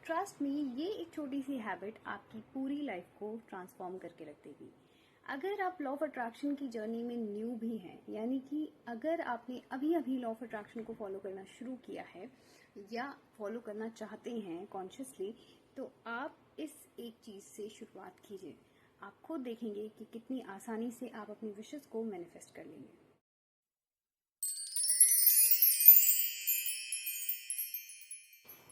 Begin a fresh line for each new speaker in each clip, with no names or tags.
Trust me, ये एक छोटी सी हैबिट आपकी पूरी लाइफ को ट्रांसफॉर्म करके रख देगी। अगर आप लॉ ऑफ अट्रैक्शन की जर्नी में न्यू भी हैं, यानी कि अगर आपने अभी अभी लॉ ऑफ अट्रैक्शन को फॉलो करना शुरू किया है या फॉलो करना चाहते हैं कॉन्शियसली, तो आप इस एक चीज से शुरुआत कीजिए। आप खुद देखेंगे कि कितनी आसानी से आप अपनी विशेस को मैनिफेस्ट कर लेंगे।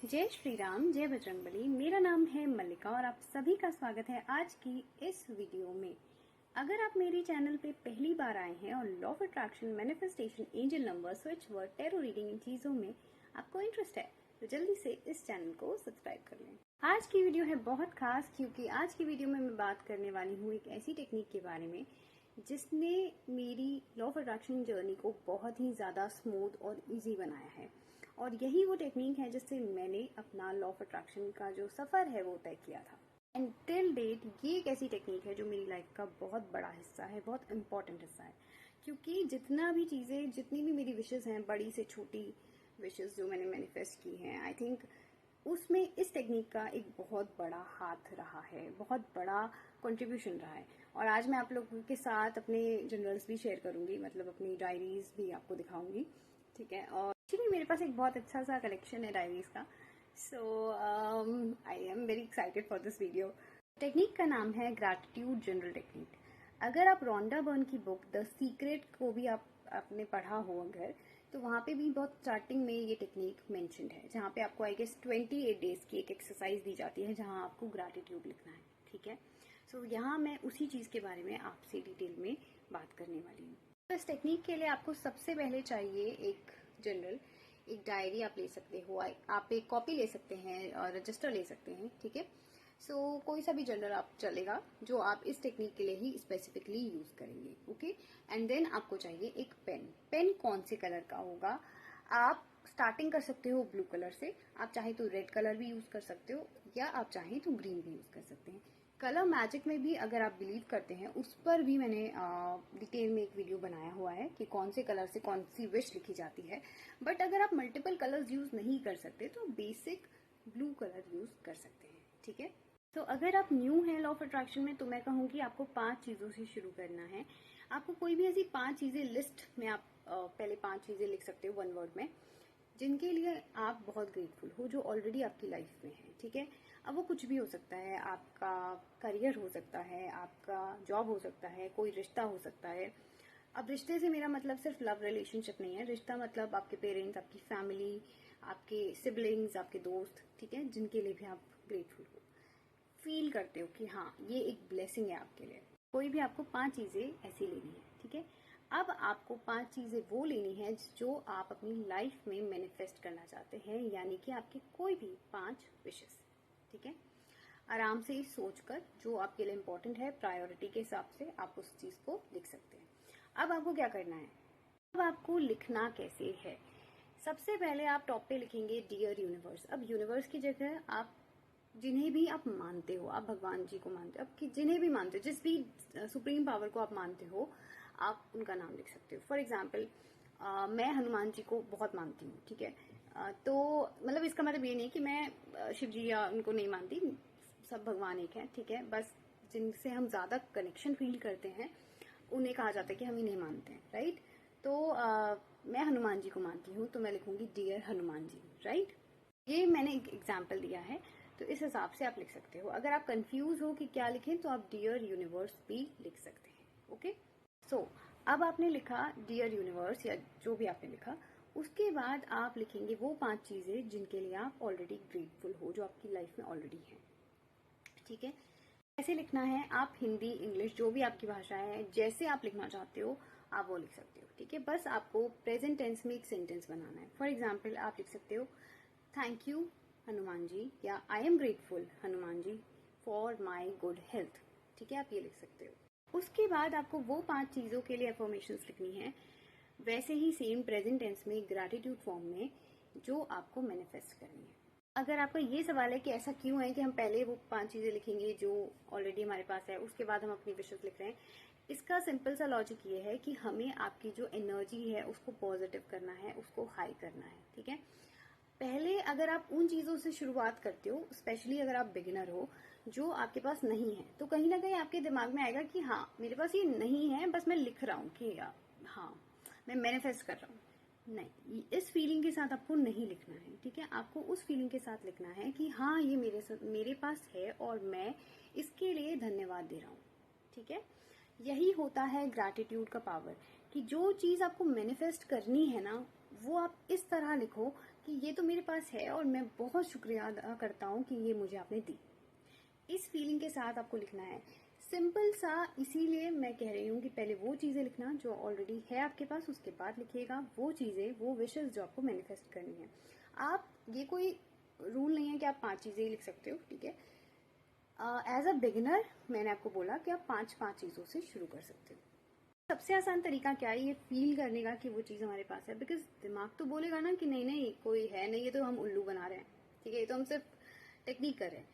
जय श्री राम, जय बजरंगबली। मेरा नाम है मल्लिका और आप सभी का स्वागत है आज की इस वीडियो में। अगर आप मेरे चैनल पे पहली बार आए हैं और law of attraction, manifestation, angel number, switch word, tarot reading in चीजों में आपको इंटरेस्ट है तो जल्दी से इस चैनल को सब्सक्राइब कर लें। आज की वीडियो है बहुत खास, क्योंकि आज की वीडियो में मैं बात करने वाली हूँ एक ऐसी टेक्निक के बारे में जिसने मेरी लॉ ऑफ अट्रैक्शन जर्नी को बहुत ही ज्यादा स्मूथ और इजी बनाया है। और यही वो टेक्निक है जिससे मैंने अपना लॉ ऑफ अट्रैक्शन का जो सफर है वो तय किया था। एंड टिल डेट ये एक ऐसी टेक्निक है जो मेरी लाइफ का बहुत बड़ा हिस्सा है, बहुत इंपॉर्टेंट हिस्सा है। क्योंकि जितनी भी मेरी विशेष हैं, बड़ी से छोटी विशेष जो मैंने मैनिफेस्ट की हैं, आई थिंक उसमें इस टेक्निक का एक बहुत बड़ा हाथ रहा है, बहुत बड़ा कंट्रीब्यूशन रहा है। और आज मैं आप लोगों के साथ अपने जर्नल्स भी शेयर करूंगी, मतलब अपनी डायरीज भी आपको दिखाऊंगी, ठीक है। और एक्चुअली मेरे पास एक बहुत अच्छा सा कलेक्शन है डायरीज का, so I am very excited for this video. Technique का नाम है ग्रैटिट्यूड जनरल टेक्निक। अगर आप रोंडा बर्न की बुक द सीक्रेट को भी आपने पढ़ा हो अगर, तो वहां पे भी बहुत स्टार्टिंग में ये टेक्निक मेंशन्ड है, जहाँ पे आपको आई गेस 28 डेज की एक एक्सरसाइज दी जाती है जहाँ आपको ग्रैटिट्यूड लिखना है, ठीक है। सो यहाँ मैं उसी चीज के बारे में आपसे डिटेल में बात करने वाली हूँ। तो इस टेक्निक के लिए आपको सबसे पहले चाहिए एक जनरल, एक डायरी आप ले सकते हो, आप एक कॉपी ले सकते हैं और रजिस्टर ले सकते हैं, ठीक है। सो कोई सा भी जर्नल आप चलेगा जो आप इस टेक्निक के लिए ही स्पेसिफिकली यूज करेंगे, ओके। एंड देन आपको चाहिए एक पेन कौन से कलर का होगा? आप स्टार्टिंग कर सकते हो ब्लू कलर से, आप चाहे तो रेड कलर भी यूज कर सकते हो या आप चाहे तो ग्रीन भी यूज कर सकते हैं। कलर मैजिक में भी अगर आप बिलीव करते हैं, उस पर भी मैंने डिटेल में एक वीडियो बनाया हुआ है कि कौन से कलर से कौन सी विश लिखी जाती है। बट अगर आप मल्टीपल कलर्स यूज नहीं कर सकते तो बेसिक ब्लू कलर यूज कर सकते हैं, ठीक है। तो अगर आप न्यू हैं लॉ ऑफ अट्रैक्शन में, तो मैं कहूंगी आपको 5 चीजों से शुरू करना है। आपको कोई भी ऐसी 5 चीजें लिस्ट में आप पहले 5 चीजें लिख सकते हो 1 वर्ड में, जिनके लिए आप बहुत ग्रेटफुल हो, जो ऑलरेडी आपकी लाइफ में है, ठीक है। अब वो कुछ भी हो सकता है, आपका करियर हो सकता है, आपका जॉब हो सकता है, कोई रिश्ता हो सकता है। अब रिश्ते से मेरा मतलब सिर्फ लव रिलेशनशिप नहीं है, रिश्ता मतलब आपके पेरेंट्स, आपकी फैमिली, आपके सिबलिंग्स, आपके दोस्त, ठीक है, जिनके लिए भी आप ग्रेटफुल हो, फील करते हो कि हाँ ये एक ब्लेसिंग है आपके लिए। कोई भी आपको 5 चीजें ऐसी लेनी है, ठीक है। अब आपको 5 चीजें वो लेनी है जो आप अपनी लाइफ में मैनिफेस्ट करना चाहते हैं, यानी कि आपके कोई भी 5 विशेस, ठीक है। आराम से सोचकर जो आपके लिए इम्पोर्टेंट है, प्रायोरिटी के हिसाब से आप उस चीज को लिख सकते हैं। अब आपको क्या करना है? अब आपको लिखना कैसे है? सबसे पहले आप टॉप पे लिखेंगे डियर यूनिवर्स। अब यूनिवर्स की जगह आप जिन्हें भी आप मानते हो, आप भगवान जी को मानते हो, आप जिन्हें भी मानते हो, जिस भी सुप्रीम पावर को आप मानते हो, आप उनका नाम लिख सकते हो। फॉर एग्जाम्पल मैं हनुमान जी को बहुत मानती हूँ, ठीक है। तो मतलब इसका मतलब ये नहीं कि मैं शिव जी या उनको नहीं मानती, सब भगवान एक है, ठीक है। बस जिनसे हम ज्यादा कनेक्शन फील करते हैं उन्हें कहा जाता है कि हम इन्हें मानते हैं, राइट। तो मैं हनुमान जी को मानती हूँ, तो मैं लिखूंगी डियर हनुमान जी, राइट। ये मैंने एक एग्जाम्पल दिया है, तो इस हिसाब से आप लिख सकते हो। अगर आप कंफ्यूज हो कि क्या लिखें तो आप डियर यूनिवर्स भी लिख सकते हैं, ओके। सो अब आपने लिखा डियर यूनिवर्स या जो भी आपने लिखा, उसके बाद आप लिखेंगे वो 5 चीजें जिनके लिए आप ऑलरेडी ग्रेटफुल हो, जो आपकी लाइफ में ऑलरेडी है, ठीक है। कैसे लिखना है? आप हिंदी, इंग्लिश, जो भी आपकी भाषा है, जैसे आप लिखना चाहते हो आप वो लिख सकते हो, ठीक है। बस आपको प्रेजेंट टेंस में एक सेंटेंस बनाना है। फॉर एग्जाम्पल आप लिख सकते हो थैंक यू हनुमान जी, या I am grateful Hanuman ji for my good health, ठीक है, आप ये लिख सकते हो। उसके बाद आपको वो 5 चीजों के लिए अफर्मेशंस लिखनी है, वैसे ही सेम प्रेजेंट टेंस में ग्रैटिट्यूड फॉर्म में, जो आपको मैनिफेस्ट करनी है। अगर आपका ये सवाल है कि ऐसा क्यों है कि हम पहले वो 5 चीजें लिखेंगे जो ऑलरेडी हमारे पास है, उसके बाद हम अपनी विशेस लिख रहे हैं, इसका सिंपल सा लॉजिक ये है कि हमें आपकी जो एनर्जी है उसको पॉजिटिव करना है, उसको हाई करना है, ठीक है। पहले अगर आप उन चीजों से शुरुआत करते हो, स्पेशली अगर आप बिगिनर हो, जो आपके पास नहीं है, तो कहीं ना कहीं आपके दिमाग में आएगा कि हाँ मेरे पास ये नहीं है, बस मैं लिख रहा हूँ कि हाँ मैं मैनिफेस्ट कर रहा हूँ। नहीं, इस फीलिंग के साथ आपको नहीं लिखना है, ठीक है। आपको उस फीलिंग के साथ लिखना है कि हाँ ये मेरे पास है और मैं इसके लिए धन्यवाद दे रहा हूँ, ठीक है। यही होता है ग्रैटिट्यूड का पावर, कि जो चीज आपको मैनिफेस्ट करनी है ना, वो आप इस तरह लिखो कि ये तो मेरे पास है और मैं बहुत शुक्रिया अदा करता हूँ कि ये मुझे आपने दी। इस फीलिंग के साथ आपको लिखना है, सिंपल सा। इसीलिए मैं कह रही हूँ कि पहले वो चीजें लिखना जो ऑलरेडी है आपके पास, उसके बाद लिखिएगा वो चीजें, वो विशेष जो आपको मैनिफेस्ट करनी है। आप, ये कोई रूल नहीं है कि आप 5 चीजें ही लिख सकते हो, ठीक है। एज अ बिगिनर मैंने आपको बोला कि आप 5 चीजों से शुरू कर सकते हो। सबसे आसान तरीका क्या है, ये फील करने का कि वो चीज हमारे पास है। बिकॉज दिमाग तो बोलेगा ना कि नहीं नहीं कोई है नहीं, ये तो हम उल्लू बना रहे हैं, ठीक है, ये तो हम सिर्फ टेक्निक कर रहे हैं।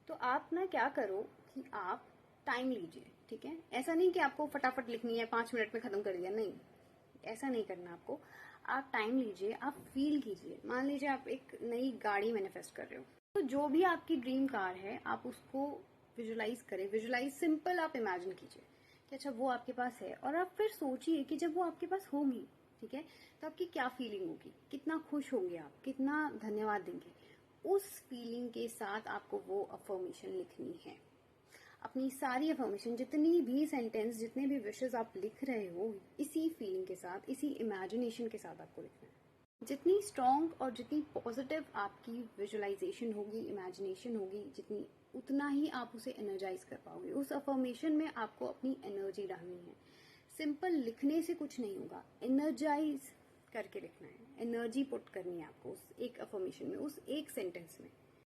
तो आप ना क्या करो कि आप टाइम लीजिए, ठीक है। ऐसा नहीं कि आपको फटाफट लिखनी है, 5 मिनट में खत्म कर दिया, नहीं, ऐसा नहीं करना आपको। आप टाइम लीजिए, आप फील कीजिए। मान लीजिए आप एक नई गाड़ी मैनिफेस्ट कर रहे हो, तो जो भी आपकी ड्रीम कार है आप उसको विजुलाइज करें। विजुलाइज सिंपल आप इमेजिन कीजिए कि अच्छा वो आपके पास है, और आप फिर सोचिए कि जब वो आपके पास होगी, ठीक है, तो आपकी क्या फीलिंग होगी, कितना खुश होंगे आप, कितना धन्यवाद देंगे। उस फीलिंग के साथ आपको वो अफर्मेशन लिखनी है। अपनी सारी अफर्मेशन, जितनी भी सेंटेंस, जितने भी विशेस आप लिख रहे हो, इसी फीलिंग के साथ, इसी इमेजिनेशन के साथ आपको लिखना है। जितनी स्ट्रॉन्ग और जितनी पॉजिटिव आपकी विजुअलाइजेशन होगी, इमेजिनेशन होगी, जितनी, उतना ही आप उसे एनर्जाइज कर पाओगे। उस अफर्मेशन में आपको अपनी एनर्जी डालनी है। सिंपल लिखने से कुछ नहीं होगा, एनर्जाइज करके लिखना है, एनर्जी पुट करनी है आपको उस एक अफर्मेशन में, उस एक सेंटेंस में।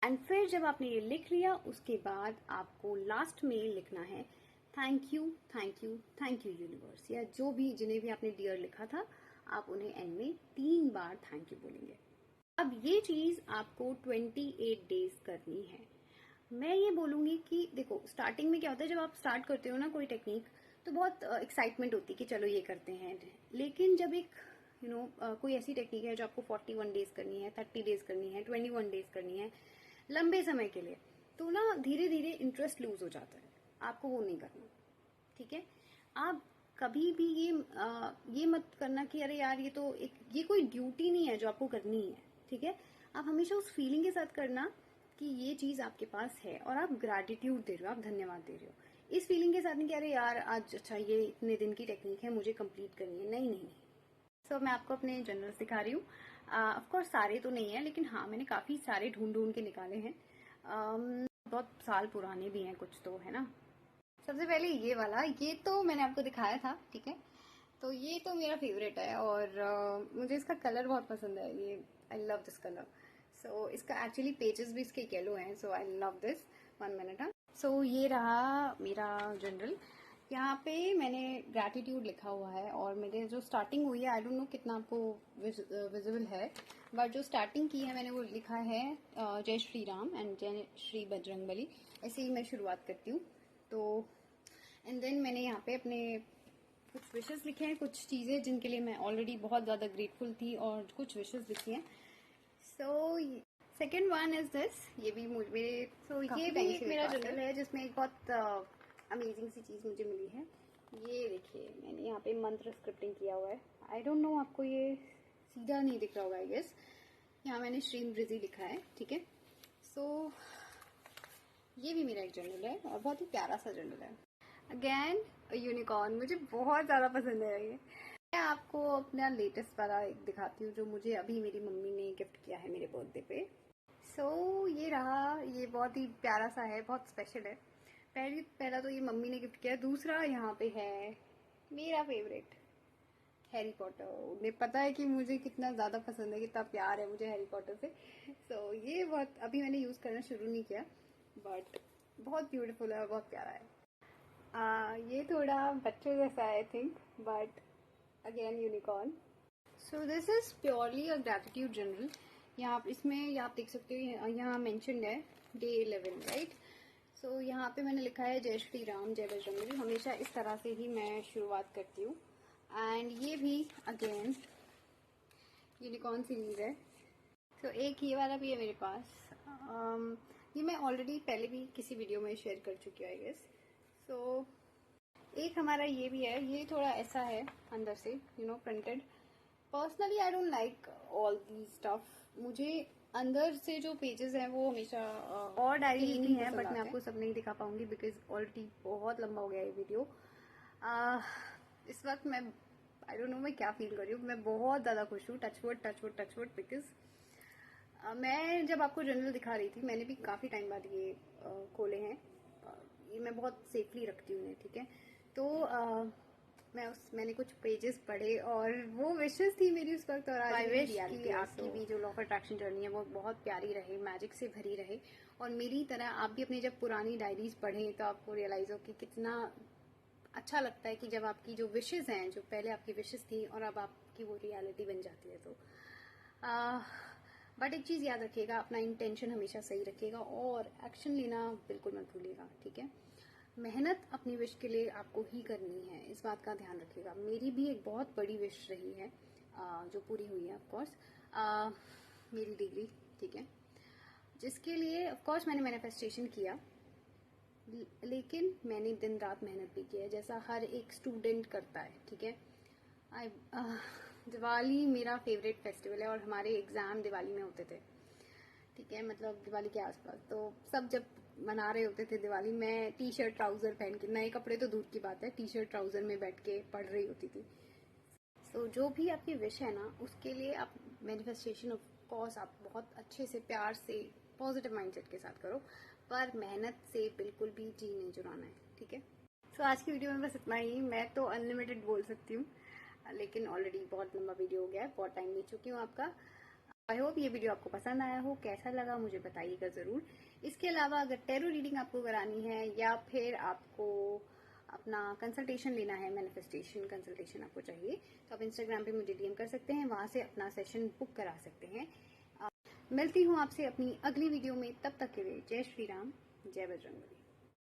एंड फिर जब आपने ये लिख लिया, उसके बाद आपको लास्ट में लिखना है thank you, thank you, thank you universe, या जो भी, जिन्हें भी आपने डियर लिखा था, आप उन्हें एंड में 3 बार थैंक यू बोलेंगे। अब ये चीज आपको 28 डेज करनी है। मैं ये बोलूंगी कि देखो, स्टार्टिंग में क्या होता है, जब आप स्टार्ट करते हो ना कोई टेक्निक, तो बहुत एक्साइटमेंट होती है कि चलो ये करते हैं। लेकिन जब एक कोई ऐसी टेक्निक है जो आपको 41 डेज करनी है, 30 डेज करनी है, 21 डेज करनी है, लंबे समय के लिए, तो ना धीरे धीरे इंटरेस्ट लूज हो जाता है। आपको वो नहीं करना, ठीक है। आप कभी भी ये मत करना कि अरे यार ये कोई ड्यूटी नहीं है जो आपको करनी है, ठीक है। आप हमेशा उस फीलिंग के साथ करना कि ये चीज आपके पास है और आप ग्रैटिट्यूड दे रहे हो, आप धन्यवाद दे रहे हो। इस फीलिंग के साथ नहीं कि अरे यार आज अच्छा ये इतने दिन की टेक्निक है, मुझे कंप्लीट करनी है, नहीं नहीं। सो मैं आपको अपने जनरल्स दिखा रही हूँ। ऑफकोर्स सारे तो नहीं है, लेकिन हाँ मैंने काफी सारे ढूंढ ढूंढ के निकाले हैं। बहुत साल पुराने भी हैं कुछ तो, है ना। सबसे पहले ये वाला, ये तो मैंने आपको दिखाया था, ठीक है। तो ये तो मेरा फेवरेट है और मुझे इसका कलर बहुत पसंद है, ये आई लव दिस कलर। सो इसका एक्चुअली पेजेस भी इसके येलो हैं, सो आई लव दिस। 1 मिनट। हाँ, सो ये रहा मेरा जनरल। यहाँ पे मैंने ग्रैटिट्यूड लिखा हुआ है, और मेरे जो स्टार्टिंग हुई है, आई डोंट नो कितना आपको विजिबल है, बट जो स्टार्टिंग की है मैंने वो लिखा है जय श्री राम एंड जय श्री बजरंगबली। ऐसे ही मैं शुरुआत करती हूँ। तो एंड देन मैंने यहाँ पे अपने कुछ विशेस लिखे हैं, कुछ चीज़ें जिनके लिए मैं ऑलरेडी बहुत ज़्यादा ग्रेटफुल थी, और कुछ विशेस लिखी हैं। So second one is this, ये भी मेरे, सो ये भी एक मेरा जर्नल है जिसमें एक बहुत अमेजिंग सी चीज़ मुझे मिली है। ये देखिए, मैंने यहाँ पे मंत्र स्क्रिप्टिंग किया हुआ है। आई डोंट नो आपको ये सीधा नहीं दिख रहा होगा, आई गेस। यहाँ मैंने श्रीम ब्रिजी लिखा है, ठीक है। सो ये भी मेरा एक जर्नल है और बहुत ही प्यारा सा जर्नल है। अगेन यूनिकॉर्न, मुझे बहुत ज़्यादा पसंद है ये। मैं आपको अपना लेटेस्ट वाला एक दिखाती हूँ जो मुझे अभी मेरी मम्मी ने गिफ्ट किया है मेरे बर्थडे पे। सो ये रहा, ये बहुत ही प्यारा सा है, बहुत स्पेशल है। पहला तो ये मम्मी ने गिफ्ट किया। दूसरा यहाँ पे है मेरा फेवरेट हैरी पॉटर। उन्हें पता है कि मुझे कितना ज़्यादा पसंद है, कितना प्यार है मुझे हैरी पॉटर से। सो ये बहुत, अभी मैंने यूज़ करना शुरू नहीं किया, बट बहुत ब्यूटीफुल है और बहुत प्यारा है। ये थोड़ा बच्चे जैसा है I think, but again unicorn. So this is purely a gratitude journal. यहाँ इसमें आप देख सकते हो, यहाँ मेंशन्ड है डे 11, राइट। सो यहाँ पे मैंने लिखा है जय श्री राम जय बजरंगबली। हमेशा इस तरह से ही मैं शुरुआत करती हूँ। एंड ये भी अगेन यूनिकॉर्न सीरीज है। तो एक ये वाला भी है मेरे पास। ये मैं ऑलरेडी पहले भी किसी वीडियो में शेयर कर चुकी हूँ आई गेस। सो एक हमारा ये भी है, ये थोड़ा ऐसा है अंदर से printed. Personally I don't like all the stuff. मुझे अंदर से जो पेजेस हैं वो हमेशा और डायरीज भी हैं, बट मैं आपको सब नहीं दिखा पाऊंगी बिकॉज ऑलरेडी बहुत लंबा हो गया ये वीडियो। इस वक्त मैं आई डोंट नो मैं क्या फील कर रही हूँ। मैं बहुत ज़्यादा खुश हूँ, टचवुड बिकॉज मैं जब आपको जर्नल दिखा रही थी, मैंने भी काफ़ी टाइम बाद ये खोले हैं। ये मैं बहुत सेफली रखती हूँ उन्हें, ठीक है। तो मैंने कुछ पेजेस पढ़े और वो विशेस थी मेरी उस वक्त, और आई विश कि आपकी भी जो लॉ ऑफ अट्रैक्शन जर्नी है वो बहुत प्यारी रहे, मैजिक से भरी रहे। और मेरी तरह आप भी अपनी जब पुरानी डायरीज पढ़ें तो आपको रियलाइज हो कि कितना अच्छा लगता है कि जब आपकी जो विशेस हैं, जो पहले आपकी विशेस थी और अब आपकी वो रियलिटी बन जाती है। तो बट एक चीज़ याद रखिएगा, अपना इंटेंशन हमेशा सही रखिएगा और एक्शन लेना बिल्कुल मत भूलिएगा, ठीक है। मेहनत अपनी विश के लिए आपको ही करनी है, इस बात का ध्यान रखिएगा। मेरी भी एक बहुत बड़ी विश रही है जो पूरी हुई है ऑफकोर्स, मेरी डिग्री, ठीक है, जिसके लिए ऑफकोर्स मैंने मैनिफेस्टेशन किया, लेकिन मैंने दिन रात मेहनत भी की है, जैसा हर एक स्टूडेंट करता है, ठीक है। दिवाली मेरा फेवरेट फेस्टिवल है और हमारे एग्ज़ाम दिवाली में होते थे, ठीक है, मतलब दिवाली के आसपास। तो सब जब मना रहे होते थे दिवाली, मैं टी शर्ट ट्राउज़र पहन के, नए कपड़े तो दूर की बात है, टी शर्ट ट्राउज़र में बैठ के पढ़ रही होती थी। तो जो भी आपकी विश है ना, उसके लिए आप मैनिफेस्टेशन ऑफ कोर्स आप बहुत अच्छे से, प्यार से, पॉजिटिव माइंडसेट के साथ करो, पर मेहनत से बिल्कुल भी जी नहीं चुराना है, ठीक है। तो आज की वीडियो में बस इतना ही। मैं तो अनलिमिटेड बोल सकती हूँ, लेकिन ऑलरेडी बहुत लंबा वीडियो हो गया है, बहुत टाइम ले चुकी हूँ आपका। आई होप ये वीडियो आपको पसंद आया हो, कैसा लगा मुझे बताइएगा ज़रूर। इसके अलावा अगर टैरो रीडिंग आपको करानी है या फिर आपको अपना कंसल्टेशन लेना है, मैनिफेस्टेशन कंसल्टेशन आपको चाहिए, तो आप इंस्टाग्राम पे मुझे डीएम कर सकते हैं, वहाँ से अपना सेशन बुक करा सकते हैं। मिलती हूँ आपसे अपनी अगली वीडियो में, तब तक के लिए जय श्री राम, जय बजरंगबली।